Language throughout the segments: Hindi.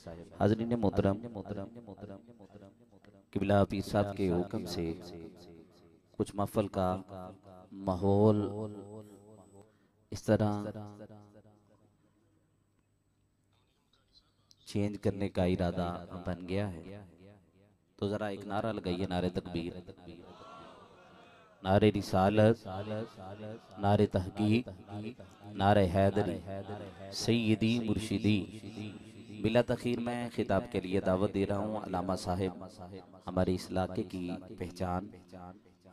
हाज़रीन मोहतरम, क़िबला पीर साहब के हुक्म से कुछ महफ़िल का माहौल इस तरह चेंज करने का इरादा बन गया है, तो ज़रा एक नारा लगाइए, नारे तकबीर, नारे रिसालत, नारे तहकीक, नारे हैदरी, सैयदी मुर्शिदी। बिला तखीर मैं खिताब के लिए दावत दे रहा हूँ अल्लामा साहिब, हमारे इस इलाके की पहचान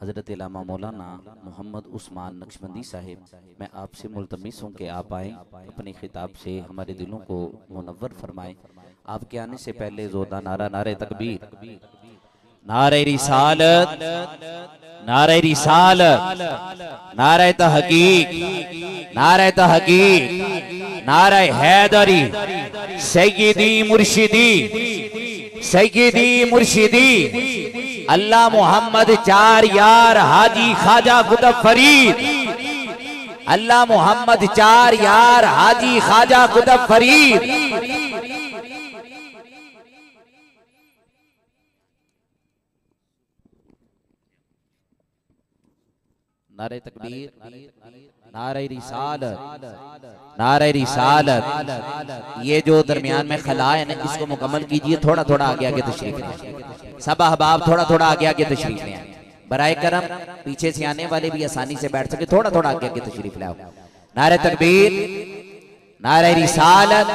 हज़रत अल्लामा मौलाना मोहम्मद उस्मान नक्शबंदी साहिब। मैं आपसे मुल्तमिस हूँ कि आप आएँ, अपने खिताब से हमारे दिलों को मुनव्वर फरमाएँ। आपके आने से पहले जोरदार नारा, नारे तकबीर, नारे रिसालत, नारे रिसालत, नारे तहकीक, नारे तहकीक, नारे हैदरी, सैयदी मुर्शिदी, सैयदी मुर्शिदी, अल्लाह मोहम्मद चार यार हाजी ख्वाजा कुतुब फरीद, अल्लाह मोहम्मद चार यार हाजी ख्वाजा कुतुब फरीद। नारे तकबीर, नारे रिसालत, नारे रिसालत। ये जो दरमियान में खला है ना, इसको मुकम्मल कीजिए। थोड़ा थोड़ा आगे आगे तशरीफ लें, सब अहबाब थोड़ा थोड़ा आगे आगे तशरीफ लें। बराए करम पीछे से आने वाले भी आसानी से बैठ सके, थोड़ा थोड़ा आगे आगे तशरीफ लाओ। नारे तकबीर, नारे रिसालत,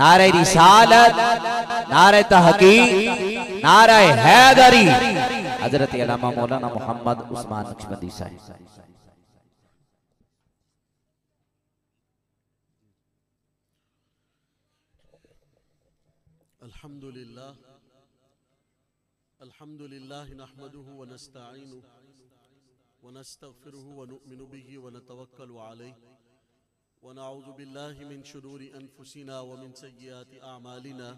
नारे रिसालत, नारे तहकीक, नारे हैदरी, हजरत अल्लामा मौलाना मोहम्मद उस्मान नक्शबंदी साहिब। अल्हम्दुलिल्लाह, अल्हम्दुलिल्लाह नहमदुहु व नस्तईनुहु व नस्तगफिरुहु व नुमिनु बिही व नतवक्कलु अलैहि व नऊज़ु बिल्लाहि मिन शुरूरि अनफुसिना व मिन सय्यिआति अअमालिना।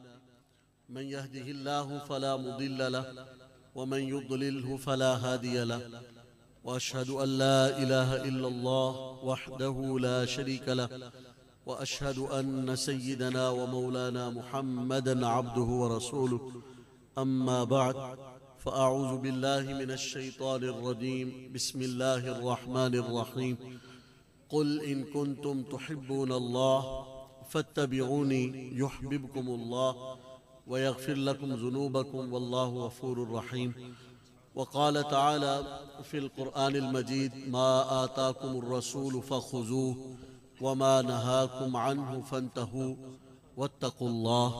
मन यहदिहिल्लाहु फला मुदिल्ल लहु व मन युद्लिलहु फला हादिय लहु व अशहदु अल्ला इलाहा इल्लल्लाह वहदहु ला शरीक लहु व अशहदु अन्न सय्यिदना व मौलाना मुहम्मदन अब्दुहु व रसूलुहु। अम्मा बअद, फ़अऊज़ु बिल्लाहि मिनश शैतानिर रजीम। बिस्मिल्लाहिर रहमानिर रहीम। कुल इन कुंतुम तुहिब्बूनल्लाह फत्तबिऊनी युहब्बिबकुमुल्लाह व यग़फिर लकुम ज़ुनूबकुम वल्लाहु गफ़ूरुर रहीम। व क़ाल तआला फ़िल क़ुरआनिल मजीद मा आताकुमुर रसूलु फ़ख़ुज़ूहु व मा नहाकुम अन्हु फ़न्तहू वत्तक़ुल्लाह।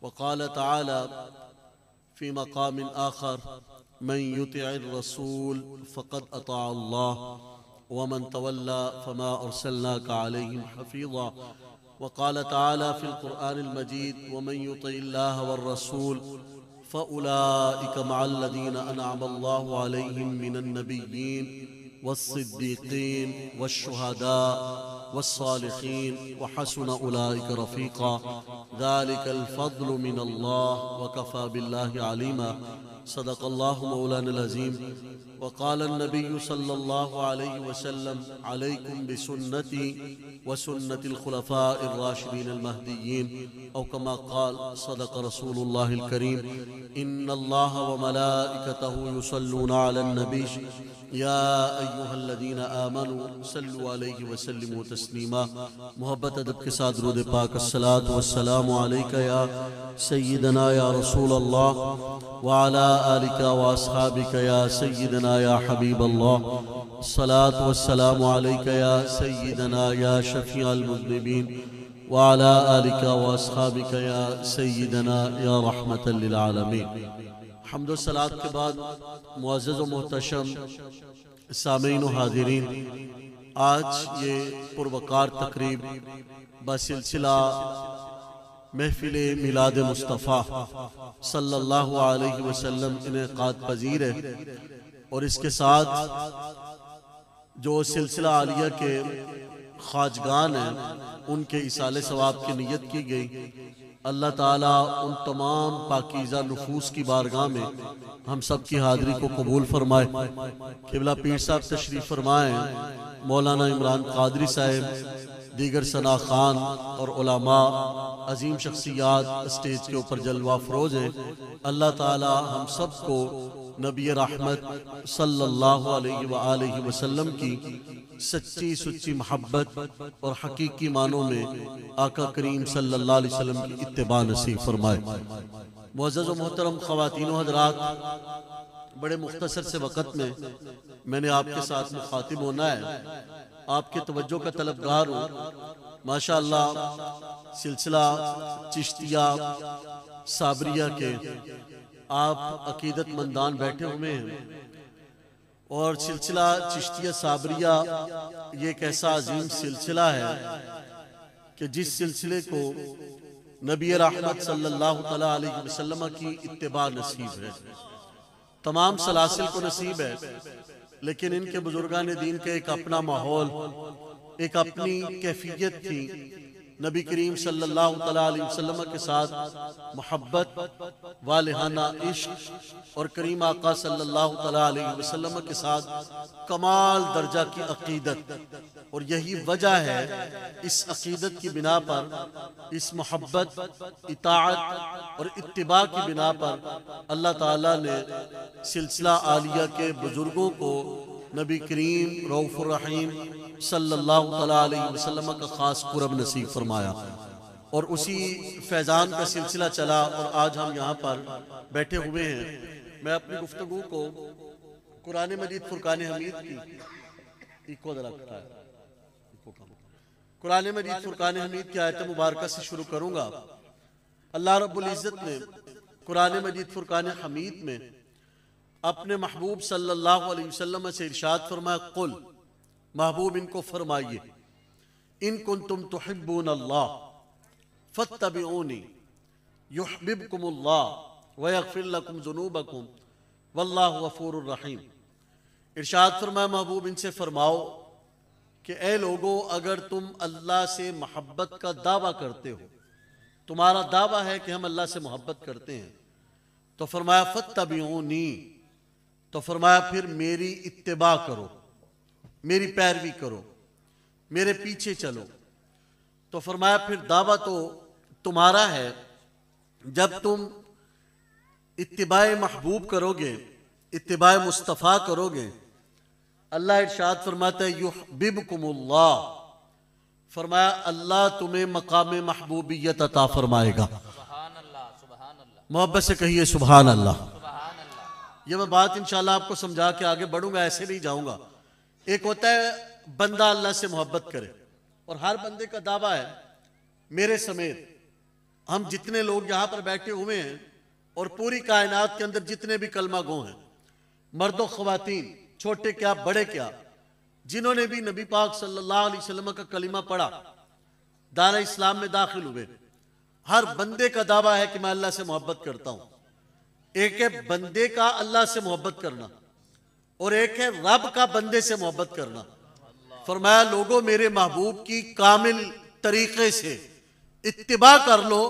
व क़ाल तआला फ़ी मक़ामिन आख़र मन युतिइर रसूल फ़क़द अताअ अल्लाह व मन तवल्ला फ़मा अरसलनाका अलैहिम हफ़ीज़ा। व क़ाल तआला फ़िल क़ुरआनिल मजीद व मन युतिइल्लाह वर रसूल फ़उलाइका मअल्लज़ीना अनअम अल्लाहु अलैहिम मिनन नबिय्यीन वस्सिद्दीक़ीन वश्शुहदा वस्सालिहीन व हसुन उलाइका रफ़ीक़ा। ज़ालिकल फ़ज़्लु मिनल्लाह व कफ़ा बिल्लाहि अलीमा। सदक़ल्लाहु मौलाना अज़ीम। व क़ाल नबी सल्लल्लाहु अलैहि वसल्लम अलैकुम बिसुन्नती व सुन्नतिल खुलफ़ाइर राशिदीन अल महदिय्यीन औ कमा क़ाल सदक़ रसूलुल्लाहिल करीम। इन्नल्लाह व मलाइकतहु युसल्लूना अलन नबी या अय्युहल्लज़ीना आमनू सल्लु अलैहि व सल्लिमू तस्लीमा। मोहब्बत अदब के साथ दुरूद पाक। अस्सलातु वस्सलामु अलैका या सय्यिदना या रसूल अल्लाह व अला आलिका व अस्हाबिका या सय्यिदना या हबीब अल्लाह। अस्सलातु वस्सलामु अलैका या सय्यिदना या शफ़ीअल मुज़निबीन व अला आलिका व अस्हाबिका या सय्यिदना या रहमतल लिल आलमीन। हम्द व सलात के बाद मुअज़्ज़ज़ व मोहतशम सामीन व हाज़िरीन, आज ये पुरवकार तकरीब बसिलसिला महफिल मिलाद मुस्तफ़ा सल्लल्लाहु अलैहि वसल्लम इनेक़ाद पजीर है। और इसके साथ जो सिलसिला आलिया के ख्वाजगान हैं उनके इसाले सवाब की नियत की गई। अल्लाह ताला उन तमाम पाकीज़ा नफूस की बारगाह में हम सब की हाज़िरी को कबूल फरमाए। क़िबला पीर साहब तशरीफ़ फरमाएँ, मौलाना इमरान क़ादरी साहब दीगर सना खान और उलमा अजीम शख्सियात स्टेज के ऊपर जलवा फरोज है। अल्लाह ताला हम सबको नबी रहमत सल्लल्लाहु अलैहि वसल्लम की सच्ची सुच्ची मोहब्बत और हकीकी मानों में आका करीम सल्लल्लाहु अलैहि वसल्लम की इत्तिबा नसीब फरमाए। मुअज़्ज़ज़ व मोहतरम ख़वातीन व हज़रात, बड़े मुख्तसर से वक़्त में मैंने आपके साथ मुखातिब होना है, आपके तवज्जो का तलबगार हूँ। माशाअल्लाह सिलसिला चिश्तिया साबरिया के आप अकीदतमंदान बैठे हुए हैं और सिलसिला चिश्तिया साबरिया ये एक ऐसा अजीम सिलसिला है कि जिस सिलसिले को नबी रहमत सल्लल्लाहु तआला अलैहि वसल्लम की इत्तिबा नसीब है। तमाम सलासिल को नसीब है, लेकिन इनके बुजुर्गान दीन का एक अपना माहौल, एक अपनी कैफियत थी। नबी करीम सल्लल्लाहु तआला अलैहि वसल्लम के साथ मोहब्बत वालिहाना इश्क और करीम आका सल्लल्लाहु तआला अलैहि वसल्लम के साथ कमाल दर्जा की अकीदत। और यही वजह है इस अकीदत की बिना पर, इस मोहब्बत इताअत और इत्तिबा की बिना पर अल्लाह ताला ने सिलसिला आलिया के बुजुर्गों को नबी करीम रऊफुर रहीम सल्लल्लाहु तआला अलैहि वसल्लम का खास कुर्ब नसीब फरमाया। और उसी फैजान का सिलसिला चला और आज हम यहाँ पर बैठे हुए हैं। मैं अपनी गुफ्तगू को कुरान मजीद फुरकान हमीद की कुरान मजीद फुरकान हमीद की आयत मुबारक से शुरू करूंगा। अल्लाह रब्बुल इज़्ज़त ने कुरान मजीद फुरकान हमीद में अपने महबूब सल्लल्लाहु अलैहि वसल्लम से इरशाद फरमाया, कुल महबूब इनको फरमाइए, इन कुंतुम तुहिब्बून अल्लाह फत्तबिऊनी युहब्बिबकुमुल्लाह व यगफिर लकुम ज़ुनूबकुम वल्लाहु गफूरुर रहीम। इरशाद फरमाया महबूब इनसे फरमाओ कि ए लोगो, अगर तुम अल्लाह से मोहब्बत का दावा करते हो, तुम्हारा दावा है कि हम अल्लाह से मोहब्बत करते हैं, तो फरमाया फत्तबिऊनी, तो फरमाया फिर मेरी इत्तिबा करो, मेरी पैरवी करो, मेरे पीछे चलो। तो फरमाया फिर दावा तो तुम्हारा है, जब तुम इत्तिबाए महबूब करोगे, इत्तिबाए मुस्तफ़ा करोगे। अल्लाह इरशाद फरमाता है युहब्बिबकुमुल्लाह, फरमाया अल्लाह तुम्हें मकाम महबूबियत अता फरमाएगा। मोहब्बत से कहिए सुभान अल्लाह। ये मैं बात इंशाल्लाह आपको समझा के आगे बढ़ूंगा, ऐसे नहीं जाऊंगा। एक होता है बंदा अल्लाह से मोहब्बत करे, और हर बंदे का दावा है, मेरे समेत हम जितने लोग यहाँ पर बैठे हुए हैं और पूरी कायनात के अंदर जितने भी कलमा गो हैं, मर्दो ख्वातीन, छोटे क्या बड़े क्या, जिन्होंने भी नबी पाक सल्लल्लाहु अलैहि वसल्लम का कलिमा पढ़ा, दारा इस्लाम में दाखिल हुए, हर बंदे का दावा है कि मैं अल्लाह से मोहब्बत करता हूं। एक है बंदे का अल्लाह से मोहब्बत करना और एक है रब का बंदे से मोहब्बत करना। फरमाया लोगों, मेरे महबूब की कामिल तरीके से इत्तिबा कर लो।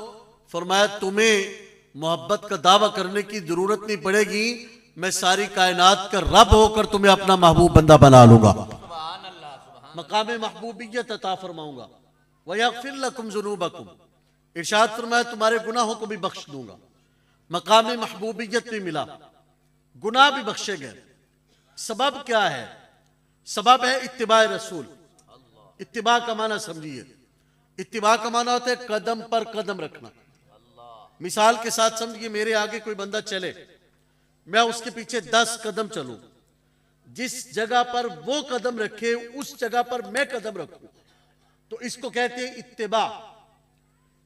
फरमाया तुम्हें मोहब्बत का दावा करने की जरूरत नहीं पड़ेगी, मैं सारी कायनात का रब होकर तुम्हें अपना महबूब बंदा बना लूंगा, मकाम महबूबियत अता फरमाऊंगा। व यगफिर लकुम ज़ुनूबकुम, इरशाद फरमाया तुम्हारे गुनाहों को भी बख्श दूंगा। मकाम महबूबियत भी मिला, गुनाह भी बख्शे गए। सबब क्या है? सबब है इत्तिबा रसूल। इत्तिबा का माना समझिए, इत्तिबा का माना होता है कदम पर कदम रखना। मिसाल के साथ समझिए, मेरे आगे कोई बंदा चले, मैं उसके पीछे 10 कदम चलूं, जिस जगह पर वो कदम रखे उस जगह पर मैं कदम रखूं, तो इसको कहते हैं इत्तिबा।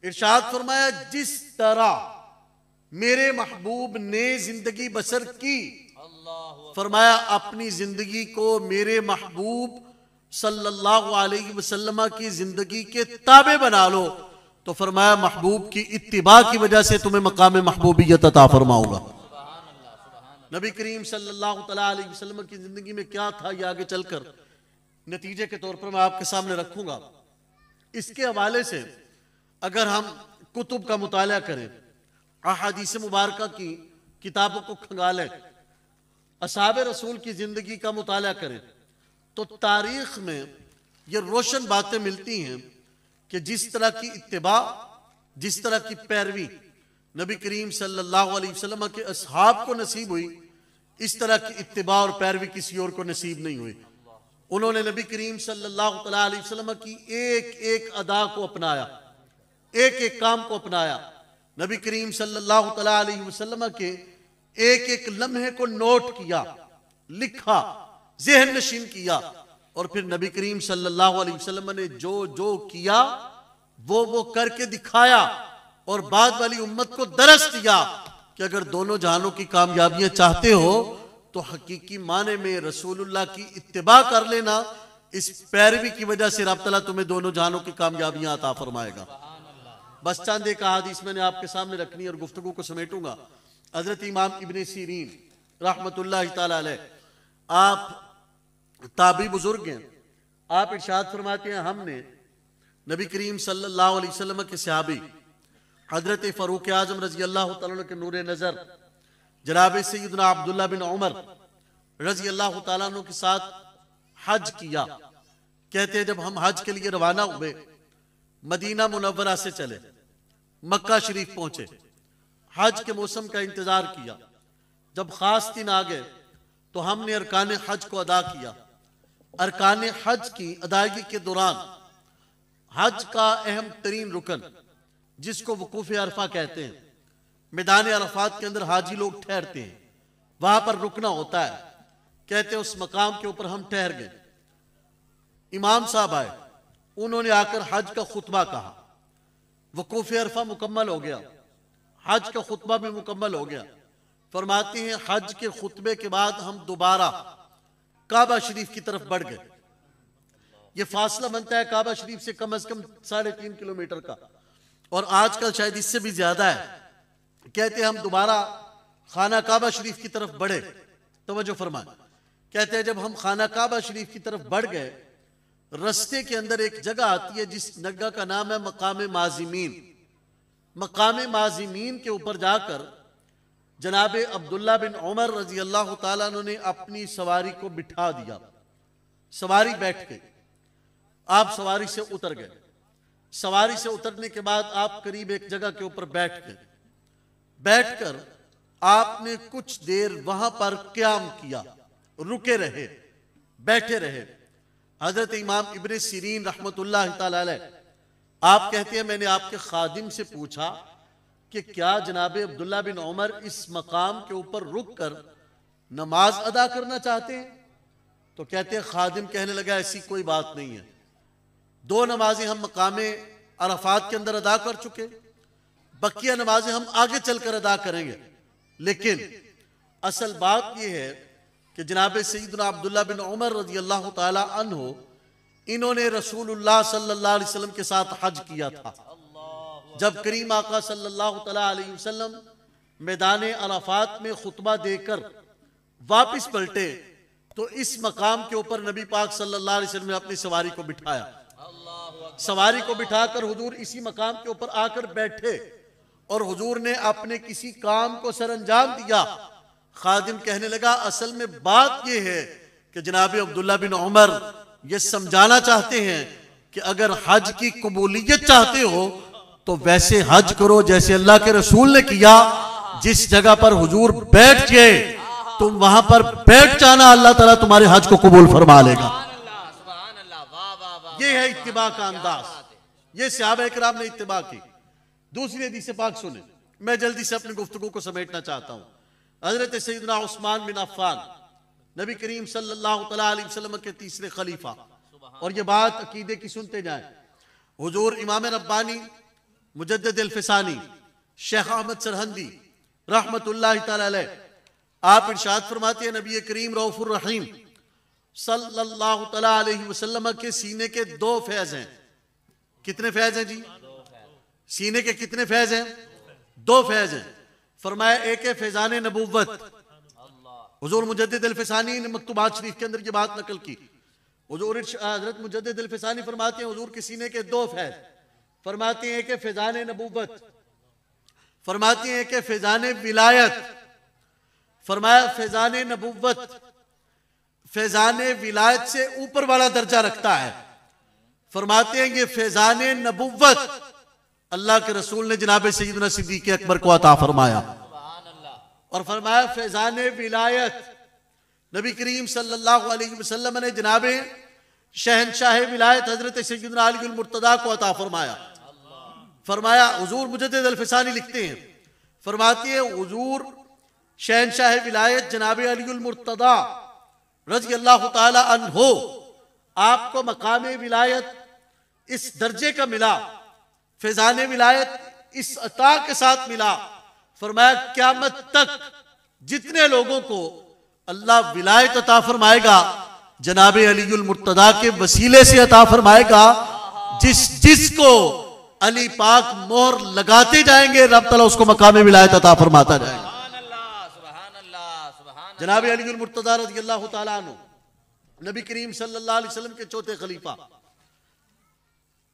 इरशाद फरमाया जिस तरह मेरे महबूब ने जिंदगी बसर की, फरमाया अपनी जिंदगी को मेरे महबूब सल्लल्लाहु अलैहि वसल्लम की जिंदगी के ताबे बना लो, तो फरमाया महबूब की इत्तिबा की वजह से तुम्हें मकाम महबूबियत अता फरमाऊंगा। नबी करीम सल्लल्लाहु तआला अलैहि वसल्लम की जिंदगी में क्या था, ये आगे चलकर नतीजे के तौर पर मैं आपके सामने रखूंगा। इसके हवाले से अगर हम कुतुब का मुताला करें, अहादीस मुबारक की किताबों को खंगालें, असहाबे रसूल की जिंदगी का मुताला करें, तो तारीख में ये रोशन बातें मिलती हैं कि जिस तरह की इत्तिबा, जिस तरह की पैरवी नबी करीम सल्लल्लाहु अलैहि वसल्लम के असहाब को नसीब हुई, इस तरह की इत्तिबा और पैरवी किसी और को नसीब नहीं हुई। उन्होंने नबी करीम सल्लल्लाहु अलैहि वसल्लम की एक एक अदा को अपनाया, एक एक काम को अपनाया। नबी करीम सल्लल्लाहु अलैहि वसल्लम के एक एक लम्हे को नोट किया, लिखा, ज़हन नशीन किया, और फिर नबी करीम सल्लल्लाहु अलैहि वसल्लम ने जो जो किया वो करके दिखाया और बाद वाली उम्मत को दरस दिया कि अगर दोनों जहानों की कामयाबियां चाहते हो तो हकीकी माने में रसूलुल्लाह की इत्तिबा कर लेना। इस पैरवी की वजह से रब तआला तुम्हें दोनों जहानों की कामयाबियां अता फरमाएगा। बस चंद एक हदीस मैंने आपके सामने रखनी और गुफ्तगू को समेटूंगा। हजरत इमाम इब्ने सीरीन रहमतुल्लाह तआला अलैह, आप ताबी बुजुर्ग हैं, आप इरशाद फरमाते हैं हमने नबी करीम सल्लल्लाहु अलैहि वसल्लम के सहाबी हजरत फ़ारूक आज़म रजी अल्लाह तआला के नूर नज़र जनाब सैयदना अब्दुल्लाह बिन उमर रजी अल्लाह तआला के साथ हज किया। कहते हैं जब हम हज के लिए रवाना हुए, मदीना मुनव्वरा से चले, मक्का शरीफ पहुंचे, हज के मौसम का इंतजार किया। जब खास दिन आ गए तो हमने अरकान हज को अदा किया। अरकान हज की अदायगी के दौरान हज का अहम तरीन रुकन जिसको वकूफ अरफा कहते हैं, मैदान अरफात के अंदर हाजी लोग ठहरते हैं, वहां पर रुकना होता है। कहते हैं उस मकाम के ऊपर हम ठहर गए। इमाम साहब आए, उन्होंने आकर हज का खुतबा कहा। वकूफ अरफा मुकम्मल हो गया, हज का खुतबा भी मुकम्मल हो गया। फरमाते हैं हज के खुतबे के बाद हम दोबारा काबा शरीफ की तरफ बढ़ गए। ये फासला बनता है काबा शरीफ से कम 3.5 किलोमीटर का, और आजकल शायद इससे भी ज्यादा है। कहते हैं हम दोबारा खाना काबा शरीफ की तरफ बढ़े। तवज्जो फरमाएं, कहते हैं जब हम खाना काबा शरीफ की तरफ बढ़ गए, रस्ते के अंदर एक जगह आती है जिस जगह का नाम है मकाम माजिमीन। मकाम माजिमीन के ऊपर जाकर जनाब अब्दुल्ला बिन उमर रजी अल्लाह तआला अन्हु ने अपनी सवारी को बिठा दिया। सवारी बैठ गई, आप सवारी से उतर गए। सवारी से उतरने के बाद आप करीब एक जगह के ऊपर बैठ गए। बैठकर आपने कुछ देर वहां पर क़याम किया, रुके रहे, बैठे रहे। हजरत इमाम इब्ने सीरीन रहमतुल्लाह तआला अलैह, आप कहते हैं मैंने आपके खादिम से पूछा कि क्या जनाब अब्दुल्ला बिन उमर इस मकाम के ऊपर रुक कर नमाज अदा करना चाहते हैं? तो कहते हैं खादिम कहने लगा ऐसी कोई बात नहीं है, 2 नमाजें हम मकामे अरफात के अंदर अदा कर चुके, बकिया नमाजें हम आगे चलकर अदा करेंगे। लेकिन असल बात यह है कि जनाब सैयदना अब्दुल्ला बिन उमर रजी अल्लाह तआला अन्हु, इन्होंने रसूलुल्लाह सल्लल्लाहु अलैहि वसल्लम के साथ हज किया था। जब करीम आका सल्लल्लाहु अलैहि वसल्लम मैदान अरफात में खुतबा देकर वापस पलटे तो इस मकाम के ऊपर नबी पाक सल्लल्लाहु अलैहि वसल्लम ने अपनी सवारी को बिठाया। सवारी को बिठाकर हुजूर इसी मकाम के ऊपर आकर बैठे और हुजूर ने अपने किसी काम को सरअंजाम दिया। खादिम कहने लगा असल में बात यह है कि जनाब अब्दुल्ला बिन उमर ये समझाना चाहते हैं कि अगर हज की कबूलियत चाहते हो तो वैसे हज करो जैसे अल्लाह के रसूल ने किया। जिस जगह पर हुजूर बैठ गए तुम वहां पर बैठ जाना, अल्लाह ताला तुम्हारे हज को कबूल फरमा लेगा। ये है इत्तिबा का अंदाज, ये सहाबा किराम ने इत्तिबा की। दूसरी हदीस पाक सुने, मैं जल्दी से अपनी गुफ्तगू को समेटना चाहता हूं। हजरत सैयदना उस्मान बिन अफ़्फ़ान, नबी करीम सल्लल्लाहु अलैहि वसल्लम के तीसरे खलीफा, और ये बात अकीदे की सुनते जाएं। हुजूर इमाम रब्बानी मुजद्दिद अल-फ़िसानी शेख अहमद सरहंदी रहमतुल्लाहि तआला अलैह, आप इरशाद फरमाते हैं नबी करीम रऊफ़ुर रहीम सल्लल्लाहु अलैहि वसल्लम के सीने के 2 फैज हैं। कितने फैज हैं जी? सीने के कितने फैज हैं? 2 फैज हैं। फरमाया एक है फैजान नबुव्वत। हुजूर मुजद्दिद अल-फ़िसानी ने मकतूबात शरीफ के अंदर ये बात नकल की। हुजूर हजरत मुजद्दिद अल-फ़िसानी फरमाते हैं हुजूर के सीने के 2 फैज। फरमाते हैं एक है फैजान नबुव्वत, फरमाते हैं एक है फैजान विलायत। फरमाया फैजान नबुव्वत फैजान विलायत से ऊपर वाला दर्जा रखता है। फरमाते हैं ये फैजान नबुव्वत अल्लाह के रसूल ने जनाब सैयदना सिद्दीक़ अकबर को अता फरमाया। और फरमाया फैजान विलायत नबी करीम सल्लल्लाहु अलैहि वसल्लम ने जनाब शहनशाह विलायत हजरत सैयदना अली मुर्तदा को अता फरमाया। फरमाया हुजूर मुजद्दिद अल-फ़सानी लिखते हैं, फरमाती है हुजूर शहनशाह विलायत जनाब अली मुर्तदा रज़ी अल्लाह ताला अन्हो आपको मकाम विलायत इस दर्जे का मिला, फैजान विलायत इस अता के साथ मिला। फरमाया क़यामत तक जितने लोगों को अल्लाह विलायत अता फरमाएगा जनाब अलीउल मुर्तदा के वसीले से अता फरमाएगा। जिसको अली पाक मोहर लगाते जाएंगे रब तआला उसको मकाम विलायत अता फरमाता जाएगा। जनाब अलीउल मुर्तदा रज़ियल्लाहु ताला अन्हु नबी करीम सल्लल्लाहु अलैहि वसल्लम के चौथे खलीफा,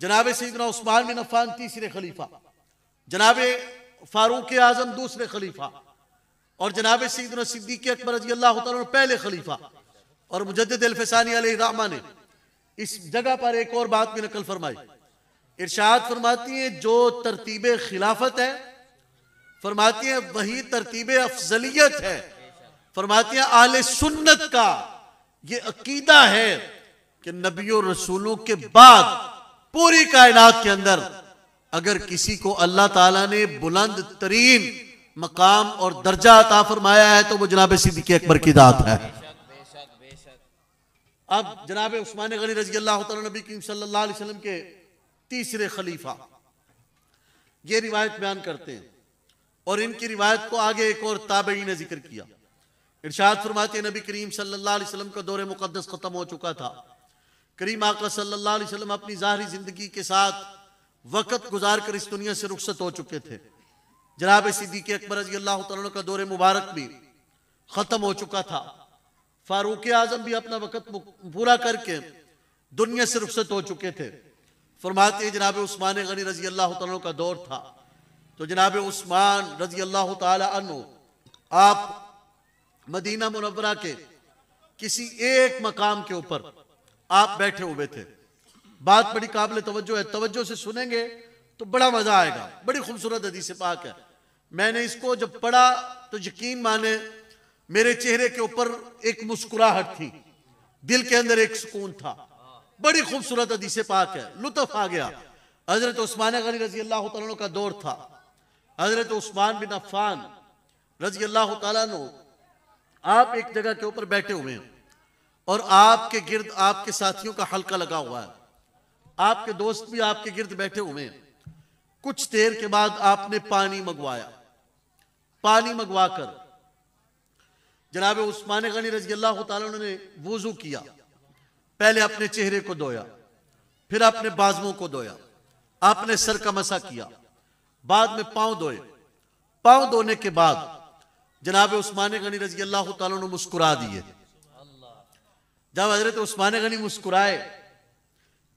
जनाब सैयदना उस्मान बिन अफ़्फ़ान तीसरे खलीफा, जनाब फारूक आजम दूसरे खलीफा और जनाब सैयदना सिद्दीक़ अकबर रज़ियल्लाहु ताला पहले खलीफा। और मुजद्दिद अल-फ़सानी अलैहि रहमा ने इस जगह पर एक और बात भी नकल फरमाई, इरशाद फरमाती है जो तरतीब खिलाफत है फरमाती है वही तरतीब अफजलियत है। फरमाती है आले सुन्नत का ये अकीदा है कि नबियों रसूलों के बाद पूरी कायनात के अंदर अगर किसी को अल्लाह ताला ने बुलंद तरीन मकाम और दर्जा अता फरमाया है तो वो जनाब सिद्दीक़ अकबर की दात है। अब जनाब उस्मान गनी रज़ी अल्लाह ताला नबी करीम सल्लल्लाहु अलैहि वसल्लम के तीसरे खलीफा ये रिवायत बयान करते हैं और इनकी रिवायत को आगे एक और ताबई ने जिक्र किया। इरशाद फरमाते हैं नबी करीम सल्लल्लाहु अलैहि वसल्लम का दौरे मुक़द्दस खत्म हो चुका था। करीम आका सल्लल्लाहु अलैहि वसल्लम अपनी ज़ाहिरी जिंदगी के साथ वक़्त गुजार कर इस दुनिया से रुखसत हो चुके थे। जनाब सिद्दीक़ अकबर रज़ी अल्लाह तआला का दौरे मुबारक भी खत्म हो चुका था। फारूक आजम भी अपना वक़्त पूरा करके दुनिया से रुखसत हो चुके थे। फरमाते हैं जनाब उस्मान गनी रज़ी अल्लाह तआला का दौर था तो जनाब उस्मान रज़ी अल्लाह तआला अन्हु आप मदीना मुनव्वरा के किसी एक मकाम के ऊपर आप बैठे हुए थे। बात बड़ी काबिल तवज्जो है, तवज्जो से सुनेंगे तो बड़ा मजा आएगा। बड़ी खूबसूरत हदीस पाक है। मैंने इसको जब पढ़ा तो यकीन माने मेरे चेहरे के ऊपर एक मुस्कुराहट थी, दिल के अंदर एक सुकून था। बड़ी खूबसूरत हदीस पाक है, लुत्फ आ गया। हजरत उस्मान गनी रज़ी अल्लाह तआला का दौर था। हजरत उस्मान बिन अफ़्फ़ान रज़ी अल्लाह तआला अन्हु आप एक जगह के ऊपर बैठे हुए हैं और आपके गिर्द आपके साथियों का हल्का लगा हुआ है, आपके दोस्त भी आपके गिर्द बैठे हुए हैं। कुछ देर के बाद आपने पानी मंगवाया। पानी मंगवाकर जनाब उस्मान गनी रज़ी अल्लाह तआला ने वुज़ू किया। पहले अपने चेहरे को धोया, फिर अपने बाजुओं को धोया, आपने सर का मसा किया, बाद में पांव धोए। पांव धोने के बाद जनाब उस्मान गनी रज़ी अल्लाह तआला ने मुस्कुरा दिए। जब हजरत उस्मान गनी मुस्कुराए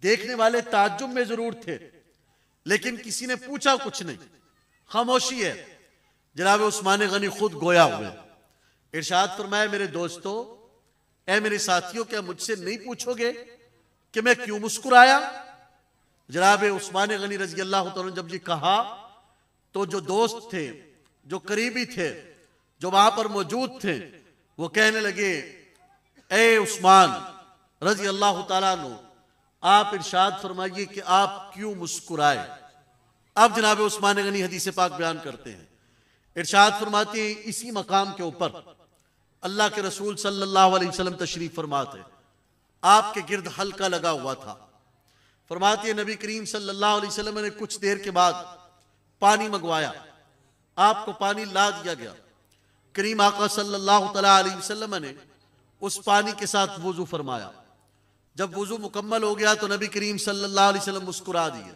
देखने वाले ताज्जुब में जरूर थे लेकिन किसी ने पूछा कुछ नहीं, खामोशी है। जनाब उस्मान गनी खुद गोया हुए। इरशाद फरमाया मेरे दोस्तों ऐ मेरे साथियों क्या मुझसे नहीं पूछोगे कि मैं क्यों मुस्कुराया? जनाब उस्मान गनी रज़ी अल्लाह तआला ने जब ये कहा तो जो दोस्त थे, जो करीबी थे, जो वहां पर मौजूद थे, वो कहने लगे ए उस्मान रज़ी अल्लाह तआला अन्हु आप इरशाद फरमाइए कि आप क्यों मुस्कुराए। अब जनाब उस्मान गनी हदीस पाक बयान करते हैं। इरशाद फरमाते हैं इसी मकाम के ऊपर अल्लाह के रसूल सल्लल्लाहु अलैहि वसल्लम तशरीफ फरमाते, आपके गिर्द हल्का लगा हुआ था। फरमाते हैं नबी करीम सल्लल्लाहु अलैहि वसल्लम ने कुछ देर के बाद पानी मंगवाया, आपको पानी ला दिया गया। करीम आका सल्लल्लाहु तआला अलैहि वसल्लम ने उस पानी के साथ वुजू फरमाया। जब वुजू मुकम्मल हो गया तो नबी करीम सल्लल्लाहु अलैहि वसल्लम मुस्कुरा दिए।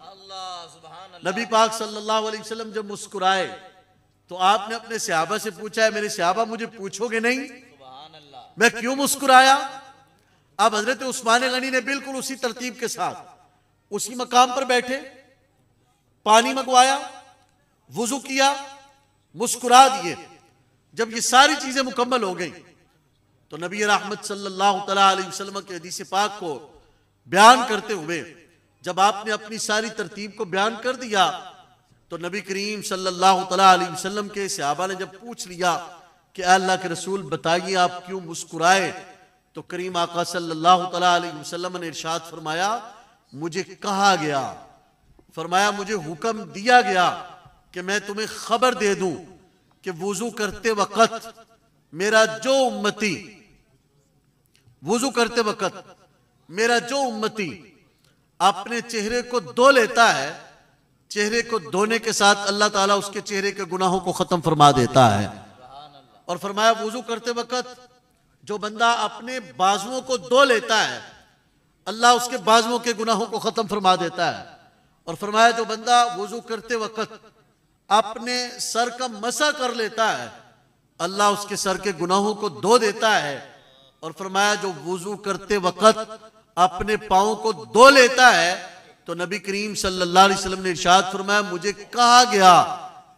नबी पाक सल्लल्लाहु अलैहि वसल्लम जब मुस्कुराए तो आपने अपने सहाबा से पूछा है मेरे सहाबा मुझे पूछोगे नहीं मैं क्यों मुस्कुराया? अब हजरत उस्मान गनी ने बिल्कुल उसी तरतीब के साथ उसी मकाम पर बैठे, पानी मंगवाया, वुजू किया, मुस्कुरा दिए। जब ये सारी चीजें मुकम्मल हो गई तो नबी रहमत सल्लल्लाहु तआला अलैहि वसल्लम के हदीस पाक को बयान करते हुए जब आपने अपनी सारी तरतीब को बयान कर दिया तो नबी करीम सल्लल्लाहु तआला अलैहि वसल्लम के सहाबा ने जब पूछ लिया कि अल्लाह के रसूल बताइए आप क्यों मुस्कुराए, तो करीम आका सल्लल्लाहु तआला अलैहि वसल्लम ने इरशाद फरमाया मुझे कहा गया, फरमाया मुझे हुक्म दिया गया कि मैं तुम्हें खबर दे दूं कि वुजू करते वक्त मेरा जो उम्मती वुजू करते वक्त मेरा जो उम्मती अपने चेहरे को धो लेता है, चेहरे को धोने के साथ अल्लाह ताला उसके चेहरे के गुनाहों को खत्म फरमा देता है। और फरमाया वुजू करते वक्त जो बंदा अपने बाजुओं को धो लेता है, अल्लाह उसके बाजुओं के गुनाहों को खत्म फरमा देता है। और फरमाया जो बंदा वुजू करते वक्त अपने सर का मसा कर लेता है, अल्लाह उसके सर के गुनाहों को धो देता है। और फरमाया जो वुजू करते वक्त अपने पाँव को धो लेता है, तो नबी करीम सल्लल्लाहु अलैहि वसल्लम ने इरशाद फरमाया मुझे कहा गया,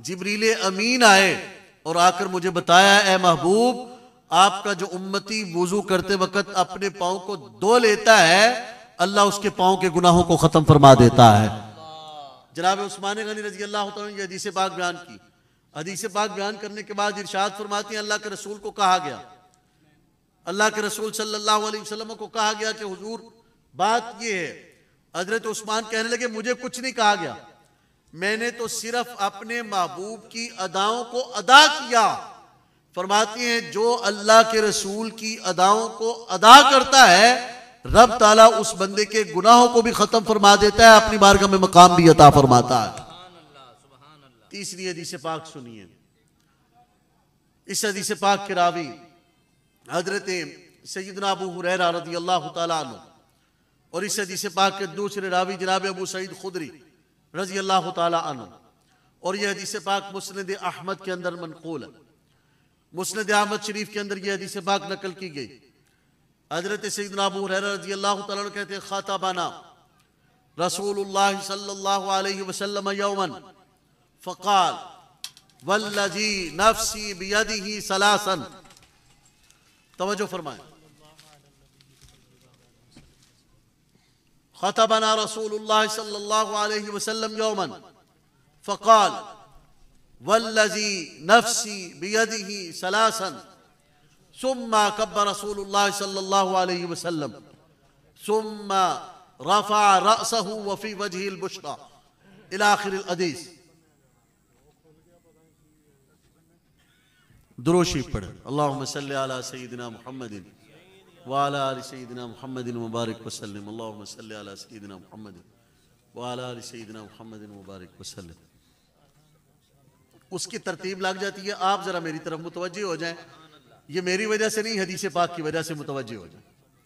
जिब्रील अमीन आए और आकर मुझे बताया ए महबूब आपका जो उम्मती वुजू करते वक्त अपने पाँव को धो लेता है, अल्लाह उसके पाँव के गुनाहों को खत्म फरमा देता है। जनाब उस्मान गनी रजी अल्लाह तआला ने हदीस पाक बयान की। हदीस पाक बयान करने के बाद इरशाद फरमाती हैं अल्लाह के रसूल को कहा गया, अल्लाह के रसूल सल्लल्लाहु अलैहि वसल्लम को कहा गया कि हुजूर बात ये है। हजरत उस्मान कहने लगे मुझे कुछ नहीं कहा गया, मैंने तो सिर्फ अपने महबूब की अदाओं को अदा किया। फरमाती हैं जो अल्लाह के रसूल की अदाओं को अदा करता है, रब ताला उस बंदे के गुनाहों को भी खत्म फरमा देता है, अपनी बारगाह में मकाम भी अता फरमाता है। तीसरी हदीस पाक सुनिए। इस हदीस पाक के रावी हजरत सैयदना अबू हुरैरा रज़ी अल्लाह तआला अन्हु और इस हदीस पाक के दूसरे रावी जनाब अबू सईद खुदरी रज़ी अल्लाह तआला अन्हु। और यह हदीस पाक मुस्नद अहमद के अंदर मनक़ूल है। मुस्नद अहमद शरीफ के अंदर यह हदीस पाक नकल की गई। हजरत सैयदना अबू हुरैरा रज़ी अल्लाह तआला अन्हु कहते हैं ख़ातबना रसूलुल्लाह सल्लल्लाहु अलैहि वसल्लम यौमन फ़क़ाल वल्लज़ी नफ़्सी बियदिही सलासन। तवज्जो फरमाएं। ख़तबना रसूलुल्लाह सल्लल्लाहु अलैहि वसल्लम यौमन फ़क़ाल वल्लज़ी नफ़्सी बियदिही सलासन सुम्मा कब्बर रसूलुल्लाह सल्लल्लाहु अलैहि वसल्लम सुम्मा रफ़अ रअसहु व फ़ी वजहिल बुशरा इला आखिरिल हदीस। दुरूशी पढ़े अल्लाहुम्मा सल्लि अला सय्यिदिना मुहम्मदिन व अला आलि सय्यिदिना मुहम्मदिन मुबारक वसल्लम। अल्लाहुम्मा सल्लि अला सय्यिदिना मुहम्मदिन व अला आलि सय्यिदिना मुहम्मदिन मुबारक वसल्लम। उसकी तरतीब लग जाती है। आप जरा मेरी तरफ मुतवज्जे हो जाएं, ये मेरी वजह से नहीं, हदीस पाक की वजह से मुतवज्जे हो जाएं।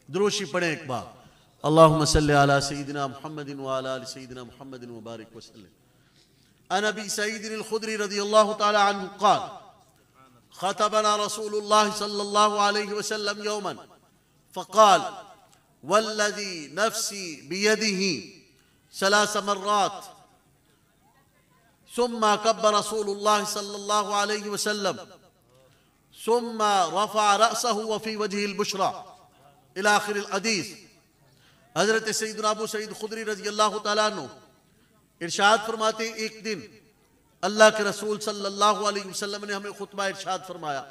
दुरूशी पढ़ें एक बार। अल्लाहुम्मा सल्लि अला सय्यिदिना मुहम्मदिन व अला आलि सय्यिदिना मुहम्मदिन मुबारक वसल्लम। अन अबी सईद अल-खुदरी रज़ियल्लाहु तआला अन्हु क़ाल ख़तबना रसूलुल्लाह सल्लल्लाहु अलैहि वसल्लम यौमन फ़क़ाल वल्लज़ी नफ़्सी बियदिही सलास मर्रात सुम्मा कब्बर रसूलुल्लाह सल्लल्लाहु अलैहि वसल्लम सुम्मा रफ़अ रअसहु व फ़ी वजहिल बुशरा इला आखिरिल हदीस। हज़रत सय्यदना अबू सईद खुदरी रज़ियल्लाहु तआला अन्हु इरशाद फरमाते एक दिन अल्लाह के रसूल सल्लल्लाहु अलैहि वसल्लम ने हमें खुतबा इरशाद फरमाया।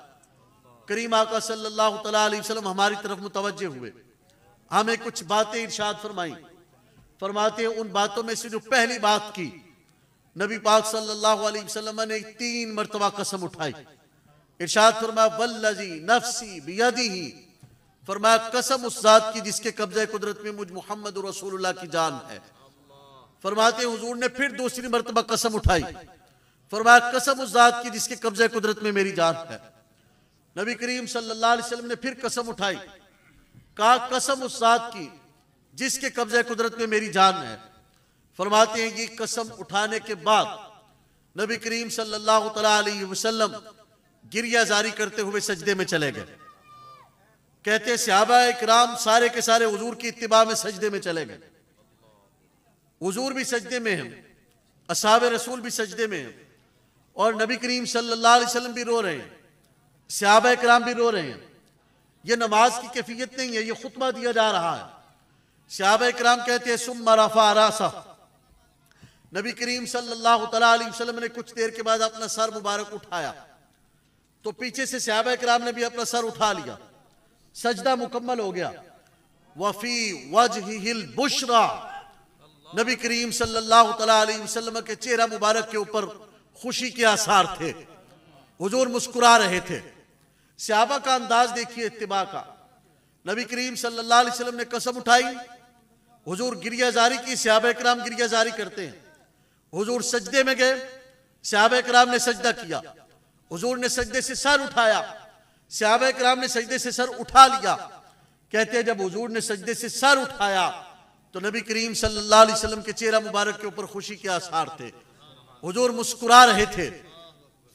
करीम आका सल्लल्लाहु तआला अलैहि वसल्लम हमारी तरफ मुतवज्जे हुए, हमें कुछ बातें इरशाद फरमाई। फरमाते उन बातों में से जो पहली बात की, नबी पाक सल्लल्लाहु अलैहि वसल्लम ने 3 मरतबा कसम उठाई। इरशाद फरमाया वल्लज़ी नफ़्सी बियदिही, फरमाया कसम उस जात की जिसके कब्ज़े कुदरत में मुझ मुहम्मद रसूलुल्लाह की जान है। फरमाते हुजूर ने फिर दूसरी मरतबा कसम उठाई। फरमाया कसम उस जात की जिसके कब्ज़े कुदरत में मेरी जान है। नबी करीम सल्लल्लाहु अलैहि वसल्लम ने फिर कसम उठाई, कहा कसम उस जात की जिसके कब्ज़े कुदरत में मेरी जान है। फरमाते हैं ये कसम उठाने के बाद नबी करीम सल्लल्लाहु अलैहि वसल्लम गिरिया जारी करते हुए सजदे में चले गए। कहते सहाबा इकराम सारे के सारे हुजूर की इत्तिबा में सजदे में चले गए। हुजूर भी सजदे में हैं, असहाबे रसूल भी सजदे में हैं, और नबी करीम सल्लल्लाहु अलैहि वसल्लम भी रो रहे हैं, सहाबा इकराम भी रो रहे हैं। ये नमाज की कैफियत नहीं है, ये खुतबा दिया जा रहा है। सहाबा इकराम कहते हैं सुम्मा रफ़ा रासा, नबी करीम सल्लल्लाहु तआला अलैहि वसल्लम ने कुछ देर के बाद अपना सर मुबारक उठाया, तो पीछे से सहाबा इकराम ने भी अपना सर उठा लिया, सजदा मुकम्मल हो गया। वफी वजहिल बुशरा, नबी करीम सल्लल्लाहु तआला अलैहि वसल्लम के चेहरा मुबारक के ऊपर खुशी के आसार थे, हुजूर मुस्कुरा रहे थे। सहाबा का अंदाज देखिए इत्तिबा का। नबी करीम सल्लल्लाहु अलैहि वसल्लम ने कसम उठाई, हुजूर गिरिया जारी की, सहाबा इकराम गिरिया जारी करते हैं। हुजूर सजदे में गए, सहाबा इकराम ने सजदा किया, हुजूर ने सजदे से सर उठाया, सहाबा इकराम ने सजदे से सर उठा लिया। कहते हैं जब हुजूर ने सजदे से सर उठाया तो नबी करीम सल्लल्लाहु अलैहि वसल्लम के चेहरा मुबारक के ऊपर खुशी के आसार थे, हुजूर मुस्कुरा रहे थे।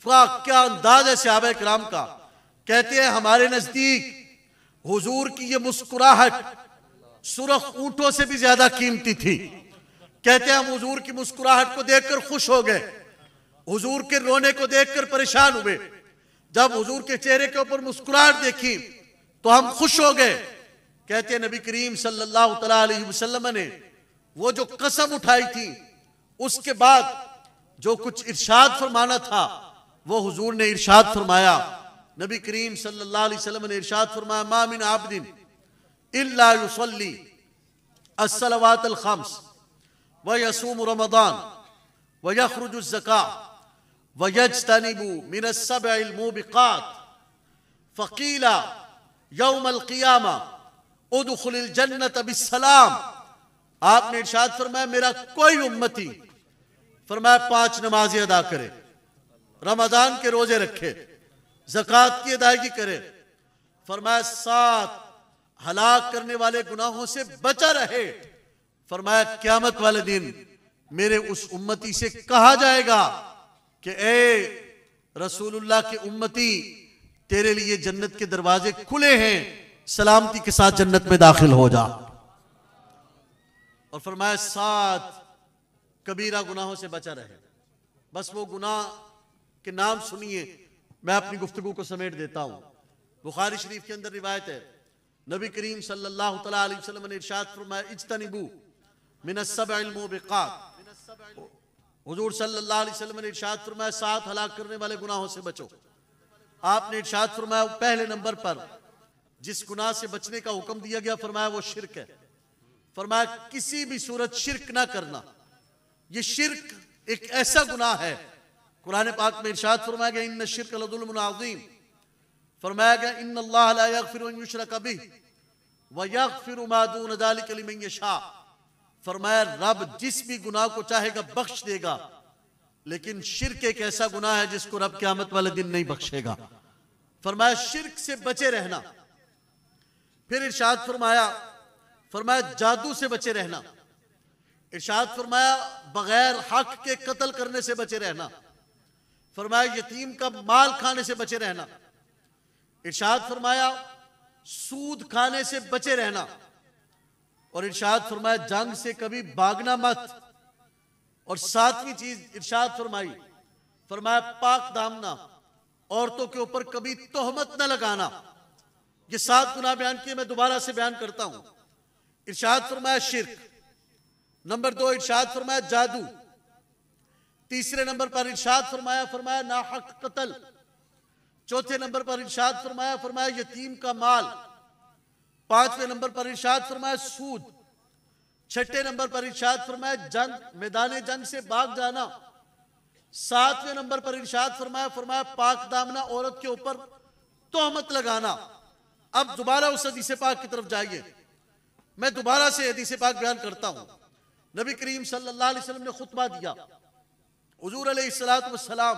क्या अंदाज है सहाबा इकराम का। कहते हैं हमारे नजदीक हुजूर की ये मुस्कुराहट सुरख ऊंटों से भी ज्यादा कीमती थी। कहते हैं हम हुजूर की मुस्कुराहट को देखकर खुश हो गए, हुजूर के रोने को देखकर परेशान हुए। जब हुजूर के चेहरे के ऊपर मुस्कुराहट देखी तो हम खुश हो गए। कहते हैं नबी करीम सल्लल्लाहु तआला अलैहि वसल्लम ने वो जो कसम उठाई थी, उसके बाद जो कुछ इरशाद फरमाना था वो हुजूर ने इरशाद फरमाया। नबी करीम सल्लल्लाहु अलैहि वसल्लम ने इरशाद फरमाया, मा मिन आब्दिन इल्ला युसल्ली अस्सलवातुल खम्स व यसूम रमदान व यखरुजु ज़का व यज्तनिबु मिनस सबइल मुबिकात फ़क़ीला यौमल क़ियामा उदखुलिल जन्नत बिस्सलाम। आपने इरशाद फरमाया मेरा कोई उम्मती फरमाया 5 नमाजें अदा करे, रमजान के रोजे रखे, ज़कात की अदायगी करे, फरमाया 7 हलाक करने वाले गुनाहों से बचा रहे। फरमाया क़यामत वाले दिन मेरे उस उम्मती से कहा जाएगा कि ए रसूलुल्लाह के उम्मती, तेरे लिए जन्नत के दरवाजे खुले हैं, सलामती के साथ जन्नत में दाखिल हो जा। और फरमाया 7 कबीरा गुनाहों से बचा रहे। बस वो गुनाह के नाम सुनिए, मैं अपनी गुफ्तगू को समेट देता हूं। बुखारी शरीफ के अंदर रिवायत है, नबी करीम सल्लल्लाहु तआला अलैहि वसल्लम ने इरशाद फरमाया इज्तनिबू मिनस सबइल मुबिकात। हुजूर सल्लल्लाहु अलैहि वसल्लम ने इरशाद फरमाया 7 हलाक करने वाले गुनाहों से बचो। आपने इरशाद फरमाया पहले नंबर पर जिस गुनाह से बचने का हुक्म दिया गया, फरमाया वो शिर्क है। फरमाया किसी भी सूरत शिर्क ना करना। ये शिर्क एक ऐसा गुनाह है, कुरान पाक में इरशाद फरमाया गया इन्न शिर्क लज़ुल्मुन अज़ीम। फरमाया गया इन्नल्लाह ला यग़फ़िरु अन युशरका बिही व यग़फ़िरु मा दून ज़ालिका लिमन यशा। फरमाया रब जिस भी गुनाह को चाहेगा बख्श देगा, लेकिन शिर्क एक ऐसा गुनाह है जिसको रब क़यामत वाले दिन नहीं बख्शेगा। फरमाया शिर्क से बचे रहना। फिर इरशाद फरमाया जादू से बचे रहना। इरशाद फरमाया बगैर हक के कत्ल करने से बचे रहना। फरमाया यतीम का माल खाने से बचे रहना। इरशाद फरमाया सूद खाने से बचे रहना। और इरशाद फरमाया जंग से कभी भागना मत। और 7वीं चीज इरशाद फरमाया पाक दामना, औरतों के ऊपर कभी तोहमत न लगाना। ये 7 गुनाह बयान किए, मैं दोबारा से बयान करता हूं। इरशाद फरमाया शिर्क, नंबर 2 इरशाद फरमाया जादू, तीसरे नंबर पर इरशाद फरमाया नाहक कत्ल, चौथे नंबर पर इरशाद फरमाया यतीम का माल, 5वें नंबर पर इरशाद फरमाया सूद, 6ठे नंबर पर इरशाद फरमाया जंग, मैदान जंग से भाग जाना, 7वें नंबर पर इरशाद फरमाया पाक दामना, औरत के ऊपर तोहमत लगाना। अब दोबारा उस हदीस पाक की तरफ जाइए, मैं दोबारा से हदीस पाक बयान करता हूं। नबी करीम सल्लल्लाहु अलैहि वसल्लम ने खुतबा दिया। हुजूर अलैहिस्सलातु वस्सलाम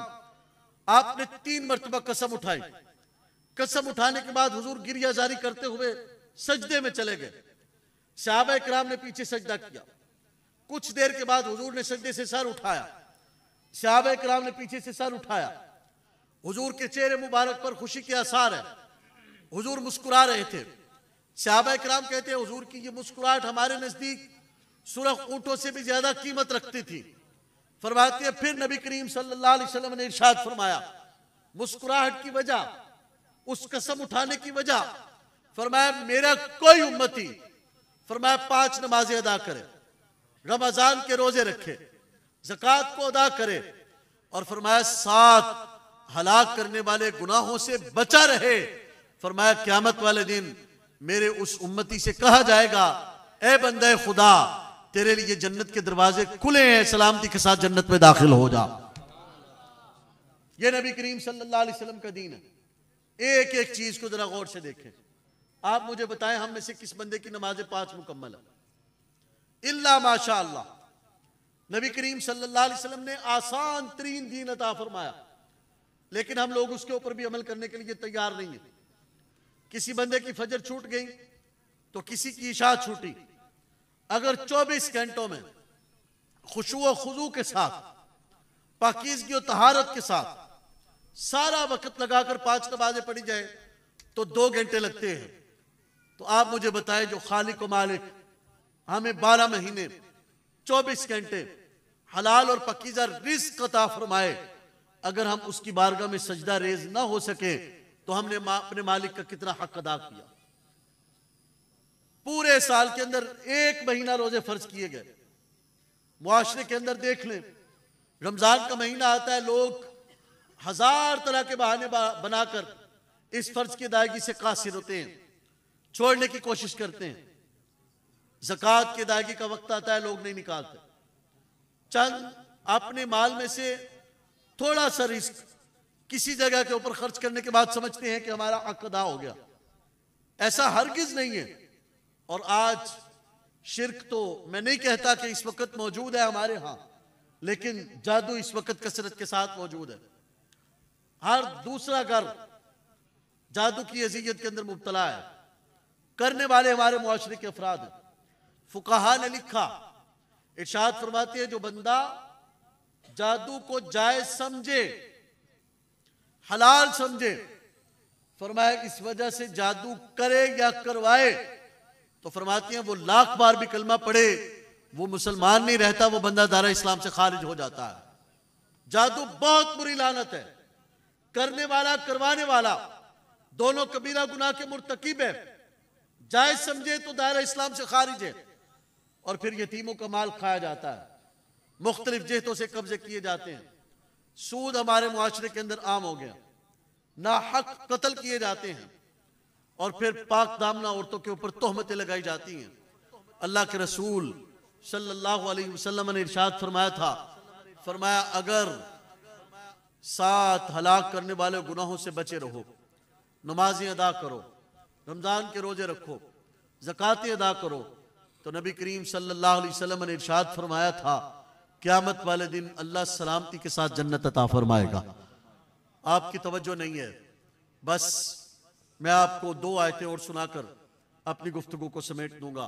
आपने 3 मरतबा कसम उठाई। कसम उठाने के बाद हुजूर गिरिया जारी करते हुए सजदे में चले गए। सहाबा इकराम ने पीछे सजदा किया। कुछ देर के बाद हुजूर ने सजदे से सर उठाया। सहाबा इकराम ने पीछे से सर उठाया। हुजूर के चेहरे मुबारक पर खुशी के आसार है, हुजूर मुस्कुरा रहे थे। सहाबा इकराम कहते हैं हुजूर की ये मुस्कुराहट हमारे नजदीक सुरख ऊंटों से भी ज्यादा कीमत रखती थी। फरमाते हैं फिर नबी करीम सल्लल्लाहु अलैहि वसल्लम ने इरशाद फरमाया मुस्कुराहट की वजह, उस कसम उठाने की वजह, फरमाया मेरा कोई उम्मती फरमाया 5 नमाजें अदा करे, रमजान के रोजे रखे, ज़कात को अदा करे, और फरमाया 7 हलाक करने वाले गुनाहों से बचा रहे। फरमाया क़यामत वाले दिन मेरे उस उम्मती से कहा जाएगा, ए बंदे खुदा, तेरे लिए जन्नत के दरवाजे खुले हैं, सलामती के साथ जन्नत में दाखिल हो जा। ये नबी करीम सल्लल्लाहु अलैहि वसल्लम का दीन है। एक एक चीज को जरा गौर से देखें। आप मुझे बताएं, हम में से किस बंदे की नमाजें 5 मुकम्मल है? इल्ला माशा अल्लाह। नबी करीम सल्लल्लाहु अलैहि वसल्लम ने आसान तरीन दीन अता फरमाया, लेकिन हम लोग उसके ऊपर भी अमल करने के लिए तैयार नहीं है। किसी बंदे की फजर छूट गई तो किसी की इशा छूटी, अगर 24 घंटों में खुशू व खुजू के साथ, पाकीज़गी और तहारत के साथ सारा वक्त लगाकर 5 नमाजें पढ़ी जाए तो 2 घंटे लगते हैं। तो आप मुझे बताएं, जो खालिक व मालिक हमें 12 महीने 24 घंटे हलाल और पकीज़ा रिज़्क़ अता फरमाए, अगर हम उसकी बारगाह में सजदा रेज ना हो सके तो हमने अपने मालिक का कितना हक अदा किया। पूरे साल के अंदर 1 महीना रोजे फर्ज किए गए। मुआशरे के अंदर देख लें, रमजान का महीना आता है, लोग 1000 तरह के बहाने बनाकर इस फर्ज की अदायगी से कासिर होते हैं, छोड़ने की कोशिश करते हैं। ज़कात की अदायगी का वक्त आता है, लोग नहीं निकालते। चंद अपने माल में से थोड़ा सा रिस्क किसी जगह के ऊपर खर्च करने के बाद समझते हैं कि हमारा हक अदा हो गया। ऐसा हरगिज नहीं है। और आज शिर्क तो मैं नहीं कहता कि इस वक्त मौजूद है हमारे यहाँ, लेकिन जादू इस वक्त कसरत के साथ मौजूद है। हर दूसरा घर जादू की अज़ियत के अंदर मुब्तला है। करने वाले हमारे मुआशरे के अफराद हैं। फुकाहा ने लिखा, इरशाद फरमाते हैं, जो बंदा जादू को जायज समझे, हलाल समझे, फरमाया इस वजह से जादू करे या करवाए, तो फरमाती हैं वो 1,00,000 बार भी कलमा पढ़े, वो मुसलमान नहीं रहता, वो बंदा दायरा इस्लाम से खारिज हो जाता है। जादू बहुत बुरी लानत है। करने वाला करवाने वाला दोनों कबीरा गुनाह के मुर्तकिब है। जायज समझे तो दायरा इस्लाम से खारिज है। और फिर यतीमों का माल खाया जाता है, मुख्तलिफ जेहतों से कब्जे किए जाते हैं। सूद हमारे मुआशरे के अंदर आम हो गया, नाहक कत्ल किए जाते हैं, और फिर पाक दामना औरतों के ऊपर तोहमतें लगाई जाती हैं। अल्लाह के रसूल सल्लल्लाहु अलैहि वसल्लम ने इरशाद फरमाया था, फरमाया अगर 7 हलाक करने वाले गुनाहों से बचे रहो, नमाजें अदा करो, रमजान के रोजे रखो, ज़कातें अदा करो, तो नबी करीम सल्लल्लाहु अलैहि वसल्लम ने इरशाद फरमाया था, क़यामत वाले दिन अल्लाह सलामती के साथ जन्नत अता फरमाएगा। आपकी तवज्जो नहीं है, बस मैं आपको 2 आयतें और सुनाकर अपनी गुफ्तगू को समेट दूंगा।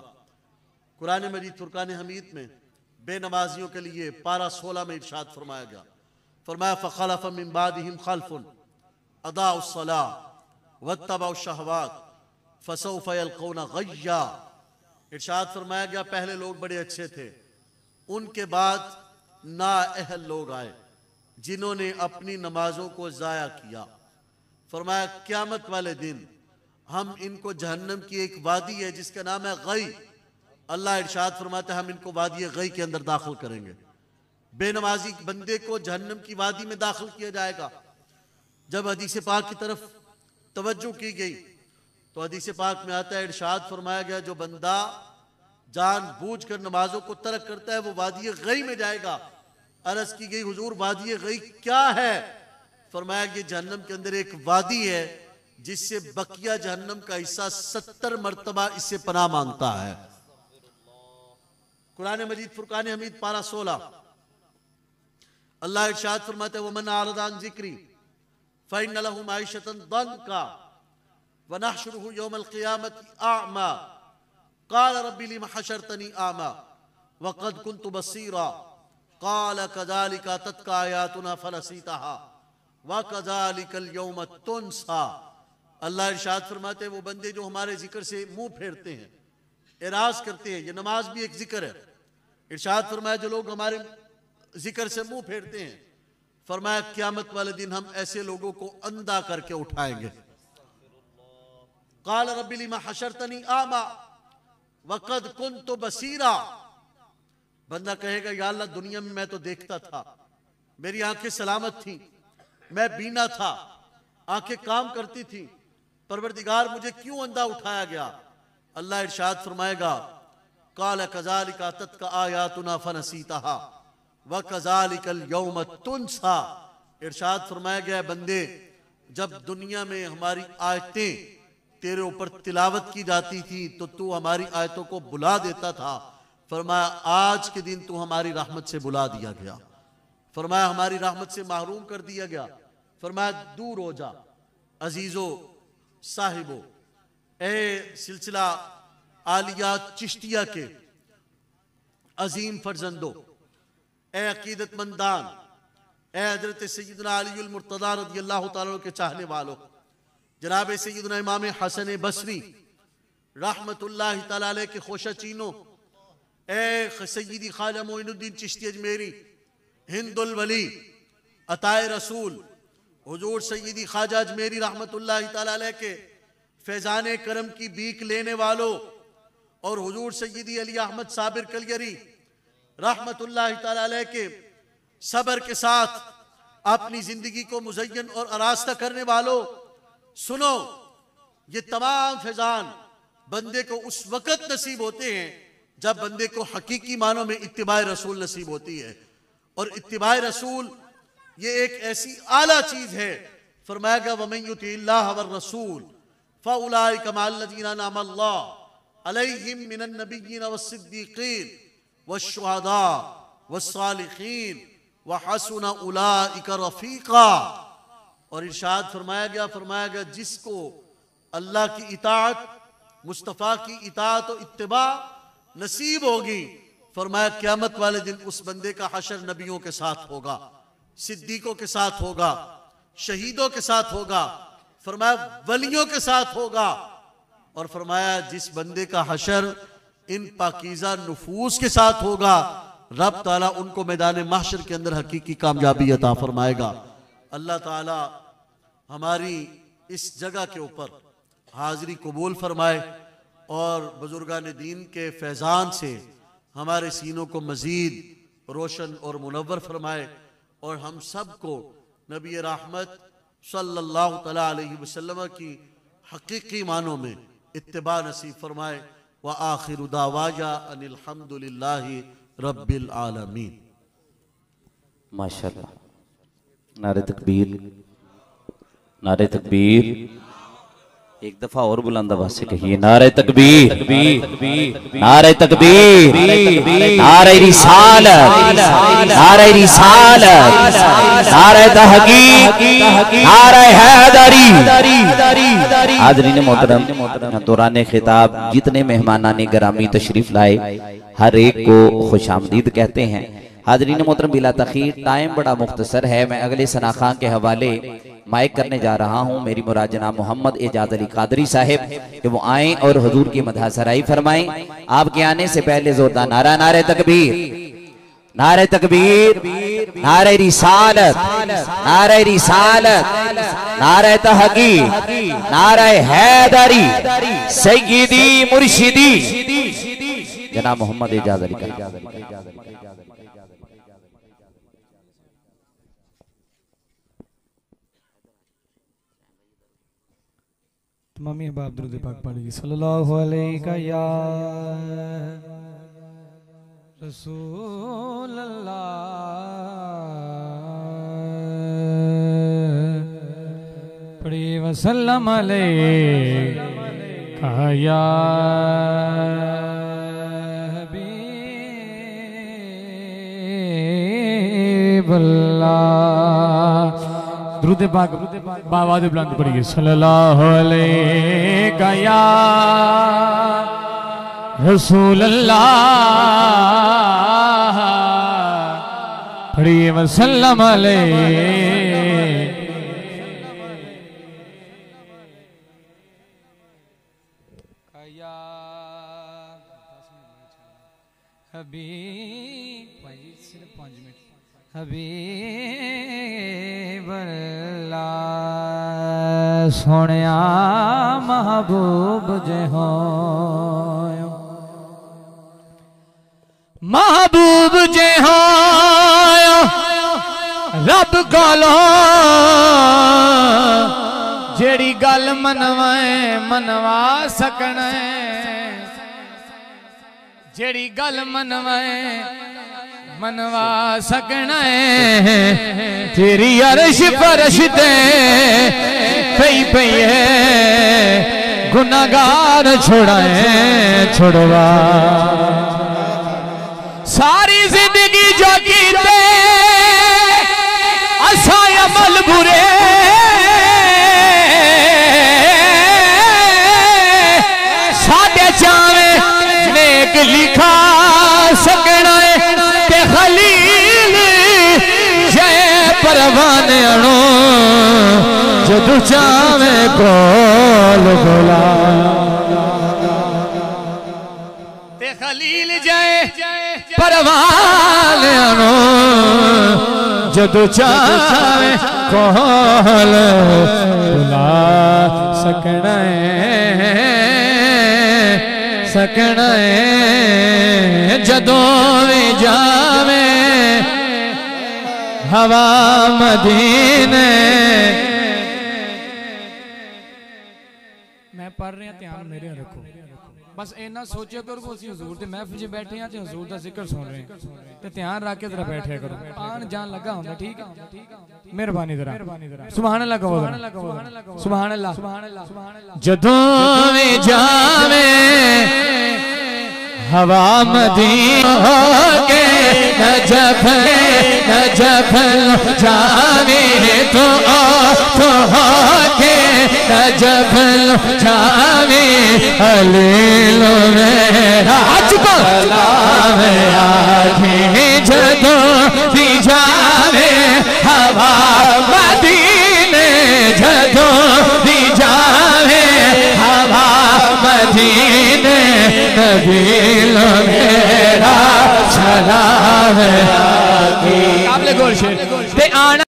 कुरान मजीद फुरकान हमीद में बेनमाजियों के लिए पारा 16 में इरशाद फरमाया गया, फरमाया फ़ख़लफ़ मिन बादिहिम ख़ल्फ़ुन अदाउस सलाह वत्तबउश शहवात फसौफ़ यल्क़ौना ग़य्या। इरशाद फरमाया गया, पहले लोग बड़े अच्छे थे, उनके बाद नाअहल लोग आए जिन्होंने अपनी नमाजों को ज़ाया किया। फरमाया क़यामत वाले दिन हम इनको जहन्नम की एक वादी है जिसका नाम है गई, अल्लाह इरशाद फरमाता है हम इनको वादी गई के अंदर दाखिल करेंगे। बेनमाजी बंदे को जहन्नम की वादी में दाखिल किया जाएगा। जब हदीस पाक की तरफ तवज्जो की गई तो हदीस पाक में आता है, इरशाद फरमाया गया, जो बंदा जानबूझ कर नमाजों को तर्क करता है वो वादी गई में जाएगा। अर्ज़ की गई, हुजूर वादी गई क्या है? फरमाया कि जहन्नम के अंदर एक वादी है जिससे बकिया जहन्नम का हिस्सा 70 मरतबा इससे पनाह मांगता है। कुरान मजीद फुरकान हमीद पारा 16 अल्लाह इरशाद फरमाते हैं, वमन आरदा अन ज़िक्री फ़इन्न लहू माइशतन दंका वनहशुरुहु यौमल क़ियामति अअमा क़ाल रब्बी लिम हशरतनी अअमा वक़द कुन्तु बसीरा क़ाल कज़ालिका तत्का आयातुना फनसीतहा वकज़ालिकल यौम तुनसा। अल्लाह इरशाद फरमाते हैं, वो बंदे जो हमारे जिक्र से मुंह फेरते हैं, एराज करते हैं, ये नमाज भी एक जिक्र है। इरशाद फरमाया जो लोग हमारे जिक्र से मुंह फेरते हैं, फरमाया क़यामत वाले दिन हम ऐसे लोगों को अंधा करके उठाएंगे। क़ाल रब्बी लिमा हशरतनी आमा, वक़द कुन्तु बसीरा। बंदा कहेगा या अल्लाह दुनिया में मैं तो देखता था, मेरी आंखें सलामत थी, मैं बीना था, आंखें काम करती थी, परवरदिगार मुझे क्यों अंधा उठाया गया? अल्लाह इरशाद फरमाएगा काल कज़ालिका अततका आयातुना फनसीतहा व कज़ालिकल यौम तुनसा। इरशाद फरमाया गया बंदे, जब दुनिया में हमारी आयतें तेरे ऊपर तिलावत की जाती थी तो तू हमारी आयतों को बुला देता था। फरमाया आज के दिन तू हमारी रहमत से बुला दिया गया, फरमाया हमारी रहमत से महरूम कर दिया गया। फरमाया दूर हो जा अजीजो साहिबो, ए सिलसिला आलिया चिश्तिया के अजीम फर्जंदो, ए अकीदतमंदान, ए हजरत सैयदना अली मुर्तज़ा रज़ियल्लाहु ताला के चाहने वालों, जनाब सैयदना इमाम हसन बसरी रहमतुल्लाहि ताला अलैह के खोशा चीनों, ए सैयदी ख्वाजा मोइनुद्दीन चिश्ती अजमेरी, हिंदुल वली, अताए रसूल, हुजूर सैयदी ख्वाजा अजमेरी रहमतुल्लाहि ताला अलैह के फैजान करम की बीक लेने वालों, और हुजूर सैयदी अली अहमद साबिर कलयरी रहमतुल्लाहि ताला अलैह के सब्र के साथ अपनी जिंदगी को मुज़य्यन और आरास्ता करने वालों, सुनो ये तमाम फैजान बंदे को उस वक़्त नसीब होते हैं जब बंदे को हकीकी मानों में इत्तिबाए रसूल नसीब होती है। और इत्तिबाए रसूल ये एक ऐसी आला चीज है, फरमाएगा वमन युतिल्लाह वर रसूल फउलाइका मअल्लज़ीना अनअमल्लाहु अलैहिम मिनन नबिय्यीन वस्सिद्दीक़ीन वश्शुहदा वस्सालिहीन व हसुन उलाइका रफीका। और इरशाद फरमाया गया जिसको अल्लाह की इताअत, मुस्तफ़ा की इताअत और इत्तिबा नसीब होगी, फरमाया क़यामत वाले दिन उस बंदे का हशर नबियों के साथ होगा, सिद्दीकों के साथ होगा, शहीदों के साथ होगा, फरमाया वलियों के साथ होगा। और फरमाया जिस बंदे का हशर इन पाकीज़ा नुफूस के साथ होगा, रब ताला उनको मैदान महशर के अंदर हकीकी कामयाबी अता फरमाएगा। अल्लाह ताला हमारी इस जगह के ऊपर हाजिरी कबूल फरमाए और बुजुर्गान दीन के फैज़ान से हमारे सीनों को मज़ीद रोशन और मुनव्वर फरमाए, और हम सब को नबी रहमत सल्लल्लाहु तआला अलैहि वसल्लम की हकीकी मानों में इत्तिबा नसीब फरमाए। व आखिरु दावाया अनिल हम्दुलिल्लाहि रब्बिल आलमीन। माशाअल्लाह, नारे तकबीर, नारे तकबीर। एक दफा और बुलंद आवाज से कहिए नारे तकबीर, नारे तकबीर, नारे रिसालत, नारे रिसालत, नारे तहकीक, नारे हैदरी। हाज़रीन मोहतरम, दौरान खिताब जितने मेहमानाने गिरामी तशरीफ लाए हर एक को खुशामदीद कहते हैं। हाज़रीन मोहतरम, बिला तखीर टाइम बड़ा मुख्तसर है, मैं अगले सना खां के हवाले माइक करने जा रहा हूँ। मेरी मुराद जनाब मोहम्मद एजाज अली कादरी साहिब कि वो आए और हुजूर की मदह सराई फरमाएं। आपके आने से पहले जोरदार नारा, नारे तकबीर, नारे तकबीर, नारे रिसालत, नारे रिसालत, नारे तहकीक, नारे हैदरी, सय्यदी मुर्शिदी जनाब मोहम्मद एजाज अली कादरी। मम्मी बाप दुरूद पाक पढ़िए सल्लल्लाहु अलैहि या रसूल अल्लाह पढ़िए वसल्लम अलैका या हबीब अल्लाह। दुरूद पाक बावाद बुलंद पढ़िए सल्लल्लाहु अलैका या रसूल अल्लाह पढ़िए वसल्लम अलैका या हबीब, सिर्फ 5 मिनट, हबीब सोनिया महबूब जे हो महबूब जहां रब कोलो जेड़ी गल मनवा सकना जेड़ी गल मनवा सकना तेरी अर्श फरश ते पई है गुनाहगार छुड़वा सारी जिंदगी जो कीते असा अमल बुरे साडे चावे नेक लिखा सकना ते खलील जय परवाने अणो जदू चावे कोल बोला ते खलील जय परवाने अणो जदू चावे कोल बुला सकना जदों भी जावे हवा मदीने मैं पढ़ रहा ध्यान मेरे रखो बस इन्ना सोचिया करो कि हजूर के महफिल च बैठे हैं हजूर का जिक्र सुन रहे हैं तो ध्यान रख के जरा बैठे करो आन जान लगा होंगे ठीक है मेहरबानी जरा सुभान अल्लाह कहो सुभान अल्लाह जदों भी जावे हवा मदीना के नजफ जावे तो के नजफ जावे हलीलो मेरा सलाम आखे जदों भी जावे हवा मदीने जदों भी जावे हवा मदीने नबीलो मेरा सलाम आखे काबिल गौर शेर ते आना